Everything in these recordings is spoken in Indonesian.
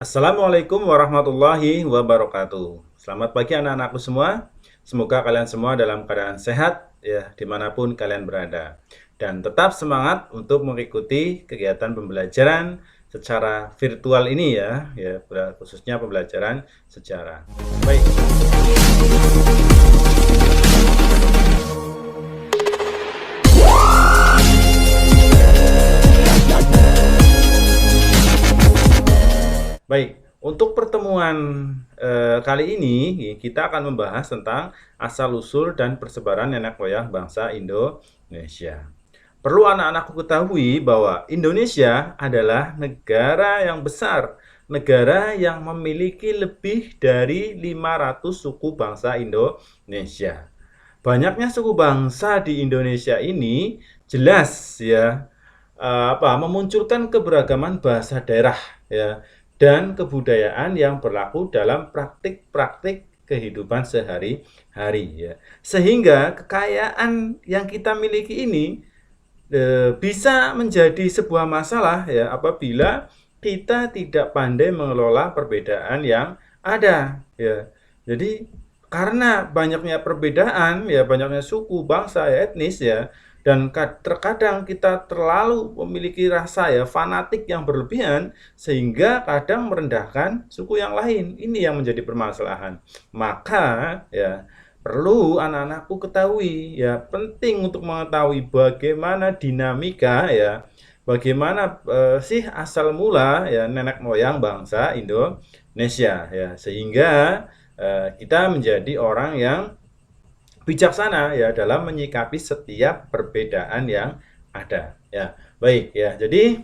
Assalamualaikum warahmatullahi wabarakatuh. Selamat pagi anak-anakku semua. Semoga kalian semua dalam keadaan sehat ya dimanapun kalian berada. Dan tetap semangat untuk mengikuti kegiatan pembelajaran secara virtual ini ya khususnya pembelajaran sejarah. Baik. Baik, untuk pertemuan kali ini kita akan membahas tentang asal-usul dan persebaran nenek moyang bangsa Indonesia. Perlu anak-anakku ketahui bahwa Indonesia adalah negara yang besar, negara yang memiliki lebih dari 500 suku bangsa Indonesia. Banyaknya suku bangsa di Indonesia ini jelas memunculkan keberagaman bahasa daerah ya dan kebudayaan yang berlaku dalam praktik-praktik kehidupan sehari-hari ya. Sehingga kekayaan yang kita miliki ini bisa menjadi sebuah masalah ya apabila kita tidak pandai mengelola perbedaan yang ada ya. Jadi karena banyaknya perbedaan ya, banyaknya suku, bangsa, etnis ya, dan terkadang kita terlalu memiliki rasa ya fanatik yang berlebihan sehingga kadang merendahkan suku yang lain. Ini yang menjadi permasalahan. Maka ya perlu anak-anakku ketahui ya penting untuk mengetahui bagaimana dinamika ya, bagaimana sih asal mula ya nenek moyang bangsa Indonesia ya sehingga kita menjadi orang yang bijaksana ya dalam menyikapi setiap perbedaan yang ada ya. Baik ya. Jadi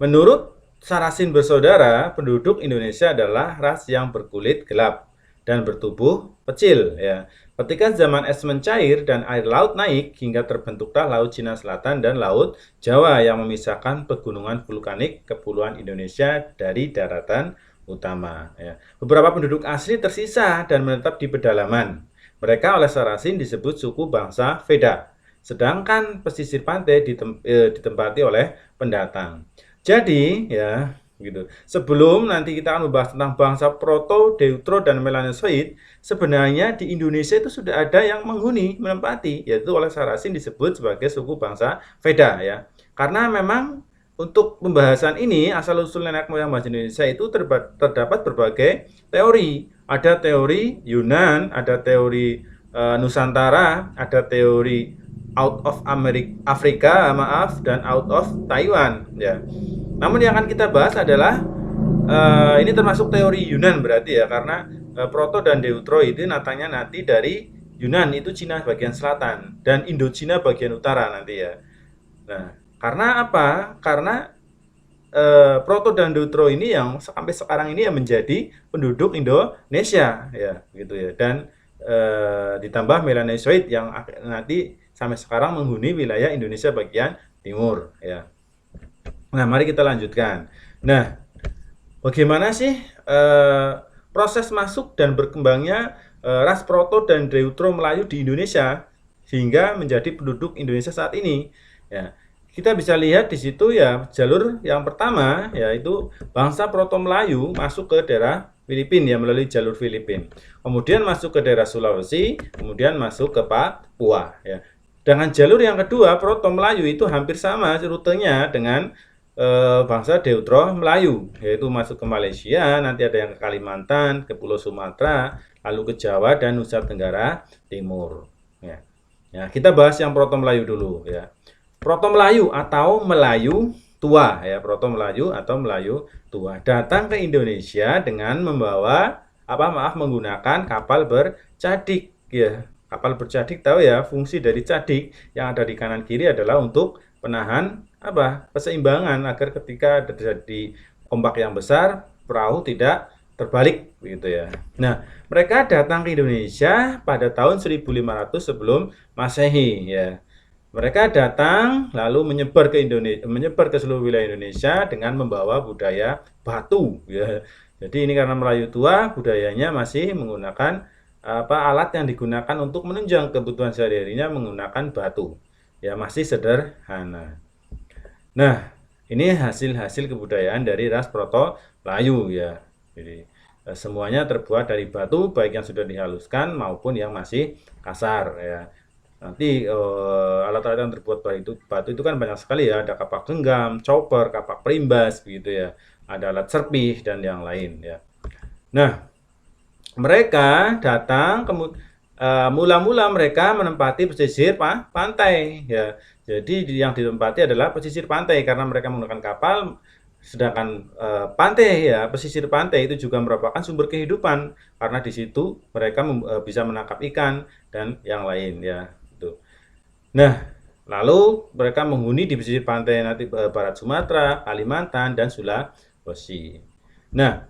menurut Sarasin bersaudara, penduduk Indonesia adalah ras yang berkulit gelap dan bertubuh kecil ya. Ketika zaman es mencair dan air laut naik hingga terbentuklah Laut Cina Selatan dan Laut Jawa yang memisahkan pegunungan vulkanik kepulauan Indonesia dari daratan utama ya. Beberapa penduduk asli tersisa dan menetap di pedalaman. Mereka oleh Sarasin disebut suku bangsa Veda. Sedangkan pesisir pantai ditempati oleh pendatang. Jadi ya gitu. Sebelum nanti kita akan membahas tentang bangsa Proto, Deutero dan Melanosoid, sebenarnya di Indonesia itu sudah ada yang menghuni, menempati, yaitu oleh Sarasin disebut sebagai suku bangsa Veda ya. Karena memang untuk pembahasan ini asal-usul nenek moyang bangsa Indonesia itu terdapat berbagai teori. Ada teori Yunan, ada teori Nusantara, ada teori out of Afrika, dan out of Taiwan ya. Namun yang akan kita bahas adalah ini termasuk teori Yunan berarti ya karena Proto dan Deutero itu nanti dari Yunan itu Cina bagian selatan dan Indochina bagian utara nanti ya. Nah, karena apa? Karena Proto dan Deutero ini yang sampai sekarang ini yang menjadi penduduk Indonesia ya gitu ya dan ditambah Melanosoid yang nanti sampai sekarang menghuni wilayah Indonesia bagian timur ya. Nah, mari kita lanjutkan. Nah, bagaimana sih proses masuk dan berkembangnya ras Proto dan Deutero Melayu di Indonesia sehingga menjadi penduduk Indonesia saat ini? Ya, kita bisa lihat di situ ya jalur yang pertama yaitu bangsa Proto Melayu masuk ke daerah Filipina ya melalui jalur Filipina. Kemudian masuk ke daerah Sulawesi, kemudian masuk ke Papua ya. Dengan jalur yang kedua, Proto Melayu itu hampir sama rutenya dengan bangsa Deutero Melayu, yaitu masuk ke Malaysia, nanti ada yang ke Kalimantan, ke Pulau Sumatera, lalu ke Jawa dan Nusa Tenggara Timur. Ya. Ya, kita bahas yang Proto Melayu dulu ya. Proto Melayu atau Melayu tua ya, Proto Melayu atau Melayu tua datang ke Indonesia dengan membawa menggunakan kapal bercadik ya. Kapal bercadik tahu ya, fungsi dari cadik yang ada di kanan kiri adalah untuk penahan keseimbangan agar ketika terjadi ombak yang besar perahu tidak terbalik begitu ya. Nah, mereka datang ke Indonesia pada tahun 1500 sebelum Masehi ya. Mereka datang lalu menyebar ke Indonesia, menyebar ke seluruh wilayah Indonesia dengan membawa budaya batu ya. Jadi ini karena Melayu tua budayanya masih menggunakan alat yang digunakan untuk menunjang kebutuhan sehari-harinya menggunakan batu. Ya masih sederhana. Nah, Ini hasil-hasil kebudayaan dari ras Proto Melayu ya. Jadi semuanya terbuat dari batu, baik yang sudah dihaluskan maupun yang masih kasar ya. Nanti alat-alat yang terbuat batu itu kan banyak sekali ya. Ada kapak genggam, chopper, kapak perimbas begitu ya. Ada alat serpih dan yang lain ya. Nah, mereka datang mula-mula mereka menempati pesisir pantai ya. Jadi yang ditempati adalah pesisir pantai karena mereka menggunakan kapal, sedangkan pantai ya, pesisir pantai itu juga merupakan sumber kehidupan karena di situ mereka bisa menangkap ikan dan yang lain ya. Gitu. Nah, lalu mereka menghuni di pesisir pantai nanti barat Sumatera, Kalimantan dan Sulawesi. Nah,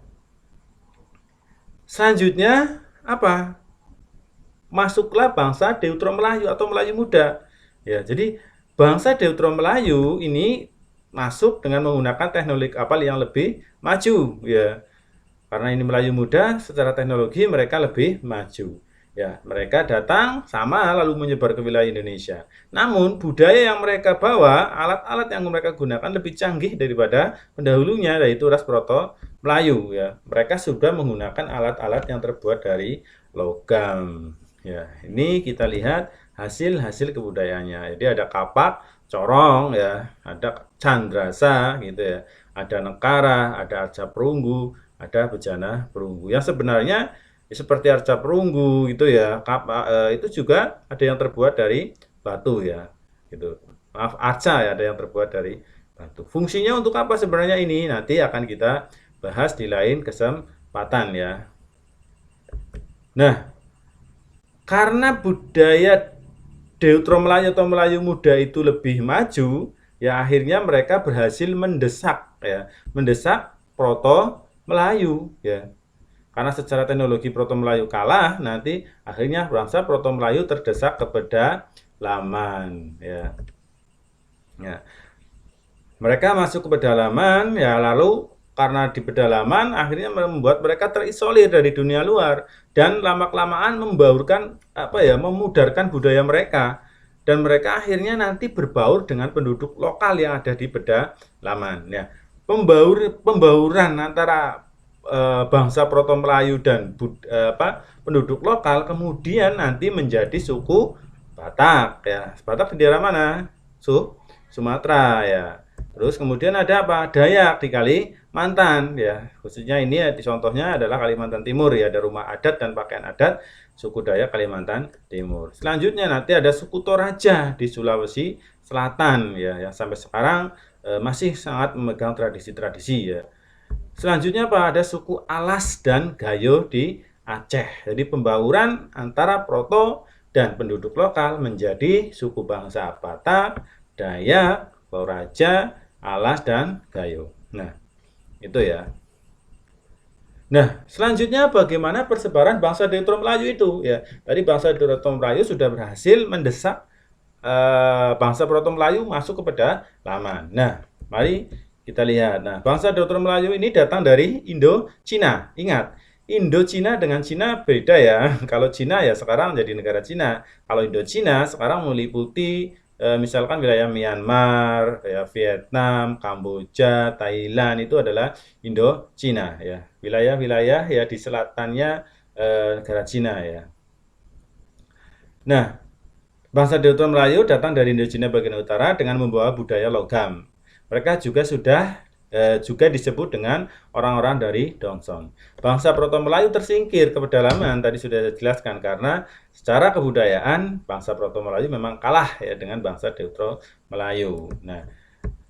selanjutnya apa? Masuklah bangsa Deutero Melayu atau Melayu Muda. Ya, jadi bangsa Deutero Melayu ini masuk dengan menggunakan teknologi kapal yang lebih maju ya. Karena ini Melayu Muda, secara teknologi mereka lebih maju. Ya, mereka datang sama lalu menyebar ke wilayah Indonesia. Namun budaya yang mereka bawa, alat-alat yang mereka gunakan lebih canggih daripada pendahulunya, yaitu ras Proto Melayu ya. Mereka sudah menggunakan alat-alat yang terbuat dari logam. Ya, ini kita lihat hasil-hasil kebudayaannya. Jadi ada kapak, corong ya, ada candrasa gitu ya, ada nekara, ada arca perunggu, ada bejana perunggu. Yang sebenarnya seperti arca perunggu gitu ya, itu juga ada yang terbuat dari batu ya, gitu. Maaf, arca ya ada yang terbuat dari batu. Fungsinya untuk apa sebenarnya ini? Nanti akan kita bahas di lain kesempatan ya. Nah, karena budaya Deutero Melayu atau Melayu Muda itu lebih maju, ya akhirnya mereka berhasil mendesak ya, mendesak Proto Melayu ya. Karena secara teknologi Proto Melayu kalah, nanti akhirnya bangsa Proto Melayu terdesak ke pedalaman ya. Ya. Mereka masuk ke pedalaman ya, lalu karena di pedalaman akhirnya membuat mereka terisolir dari dunia luar dan lama-kelamaan memudarkan budaya mereka, dan mereka akhirnya nanti berbaur dengan penduduk lokal yang ada di pedalaman ya. Pembauran antara bangsa Proto Melayu dan penduduk lokal kemudian nanti menjadi suku Batak ya. Batak di daerah mana? Sumatera ya. Terus kemudian ada apa? Dayak di Kalimantan ya. Khususnya ini ya, contohnya adalah Kalimantan Timur ya, ada rumah adat dan pakaian adat suku Dayak Kalimantan Timur. Selanjutnya nanti ada suku Toraja di Sulawesi Selatan ya, yang sampai sekarang masih sangat memegang tradisi-tradisi ya. Selanjutnya apa? Ada suku Alas dan Gayo di Aceh. Jadi pembauran antara Proto dan penduduk lokal menjadi suku bangsa Batak, Dayak, Toraja, Alas, dan Gayo. Nah, itu ya. Nah, selanjutnya bagaimana persebaran bangsa Deutero Melayu itu? Ya, tadi bangsa Deutero Melayu sudah berhasil mendesak bangsa Proto Melayu masuk ke pedalaman. Nah, mari kita lihat. Nah, bangsa Deutero Melayu ini datang dari Indo-Cina. Ingat, Indo-Cina dengan Cina beda ya. Kalau Cina ya sekarang jadi negara Cina. Kalau Indo-Cina sekarang meliputi misalkan wilayah Myanmar, ya, Vietnam, Kamboja, Thailand, itu adalah Indo-Cina ya. Wilayah-wilayah ya di selatannya negara Cina ya. Nah, bangsa Deutero Melayu datang dari Indo-Cina bagian utara dengan membawa budaya logam. Mereka juga disebut dengan orang-orang dari Dongson. Bangsa Proto Melayu tersingkir ke pedalaman, tadi sudah dijelaskan, karena secara kebudayaan bangsa Proto Melayu memang kalah ya dengan bangsa Deutero Melayu. Nah,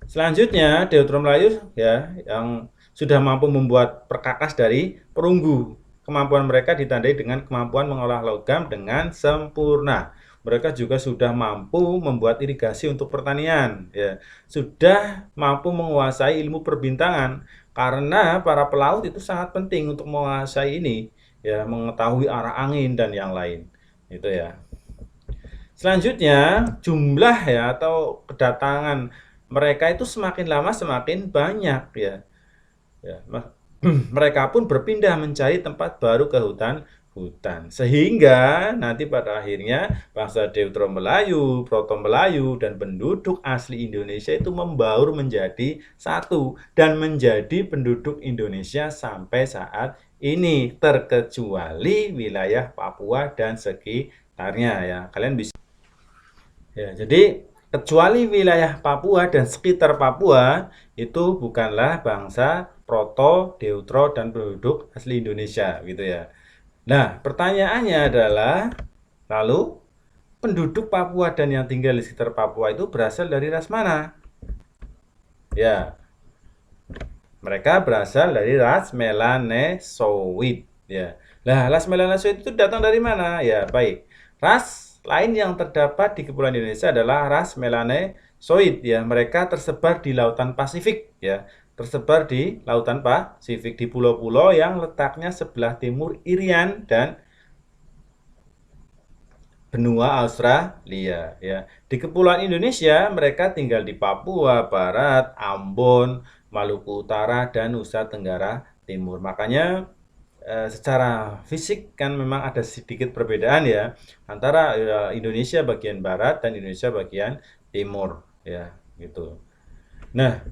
selanjutnya Deutero Melayu ya yang sudah mampu membuat perkakas dari perunggu. Kemampuan mereka ditandai dengan kemampuan mengolah logam dengan sempurna. Mereka juga sudah mampu membuat irigasi untuk pertanian ya. Sudah mampu menguasai ilmu perbintangan, karena para pelaut itu sangat penting untuk menguasai ini ya, mengetahui arah angin dan yang lain. Itu ya. Selanjutnya, jumlah ya atau kedatangan mereka itu semakin lama semakin banyak ya. Ya, mereka pun berpindah mencari tempat baru ke hutan hutan. Sehingga nanti pada akhirnya bangsa Deutero Melayu, Proto Melayu, dan penduduk asli Indonesia itu membaur menjadi satu dan menjadi penduduk Indonesia sampai saat ini, terkecuali wilayah Papua dan sekitarnya ya. Kalian bisa ya, jadi kecuali wilayah Papua dan sekitar Papua itu bukanlah bangsa Proto, Deutero, dan penduduk asli Indonesia gitu ya. Nah, pertanyaannya adalah, lalu penduduk Papua dan yang tinggal di sekitar Papua itu berasal dari ras mana? Ya, mereka berasal dari ras Melanesoid. Ya, nah ras Melanesoid itu datang dari mana? Ya, baik. Ras lain yang terdapat di Kepulauan Indonesia adalah ras Melanesoid. Ya, mereka tersebar di Lautan Pasifik. Ya, tersebar di Lautan Pasifik di pulau-pulau yang letaknya sebelah timur Irian dan benua Australia ya. Di Kepulauan Indonesia mereka tinggal di Papua Barat, Ambon, Maluku Utara dan Nusa Tenggara Timur. Makanya secara fisik kan memang ada sedikit perbedaan ya antara Indonesia bagian barat dan Indonesia bagian timur ya gitu. Nah,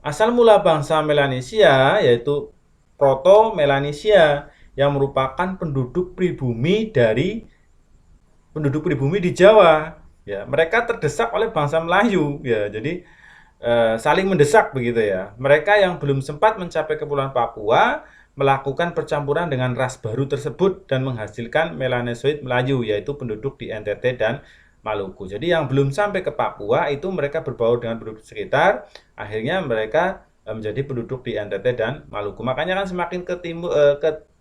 asal mula bangsa Melanesia yaitu Proto-Melanesia yang merupakan penduduk pribumi di Jawa. Ya, mereka terdesak oleh bangsa Melayu. Ya, jadi saling mendesak begitu ya. Mereka yang belum sempat mencapai Kepulauan Papua melakukan percampuran dengan ras baru tersebut dan menghasilkan Melanesoid Melayu, yaitu penduduk di NTT dan Maluku. Jadi yang belum sampai ke Papua itu mereka berbaur dengan penduduk sekitar, akhirnya mereka menjadi penduduk di NTT dan Maluku. Makanya kan semakin ke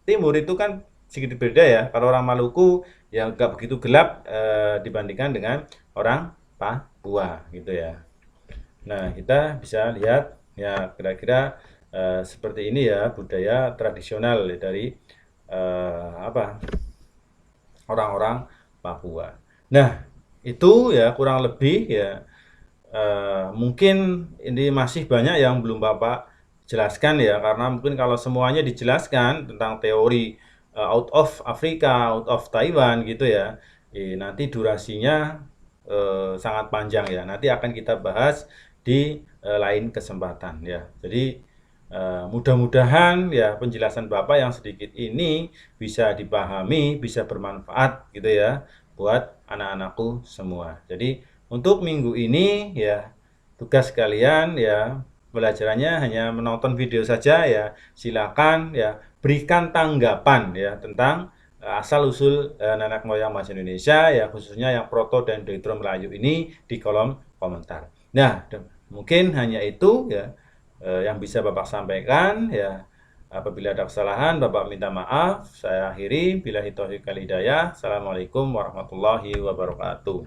timur itu kan sedikit beda ya. Kalau orang Maluku ya nggak begitu gelap dibandingkan dengan orang Papua gitu ya. Nah, kita bisa lihat ya kira-kira seperti ini ya budaya tradisional dari apa orang-orang Papua. Nah, itu ya kurang lebih ya mungkin ini masih banyak yang belum Bapak jelaskan ya karena mungkin kalau semuanya dijelaskan tentang teori out of Afrika, out of Taiwan gitu ya, nanti durasinya sangat panjang ya. Nanti akan kita bahas di lain kesempatan ya. Jadi mudah-mudahan ya penjelasan Bapak yang sedikit ini bisa dipahami, bisa bermanfaat gitu ya buat anak-anakku semua. Jadi untuk minggu ini ya tugas kalian ya pelajarannya hanya menonton video saja ya. Silakan ya berikan tanggapan ya tentang asal usul nenek moyang bahasa Indonesia ya khususnya yang Proto dan Deutero Melayu ini di kolom komentar. Nah, mungkin hanya itu ya yang bisa Bapak sampaikan ya. Apabila ada kesalahan, Bapak minta maaf. Saya akhiri. Billahi taufiq wal hidayah. Assalamualaikum warahmatullahi wabarakatuh.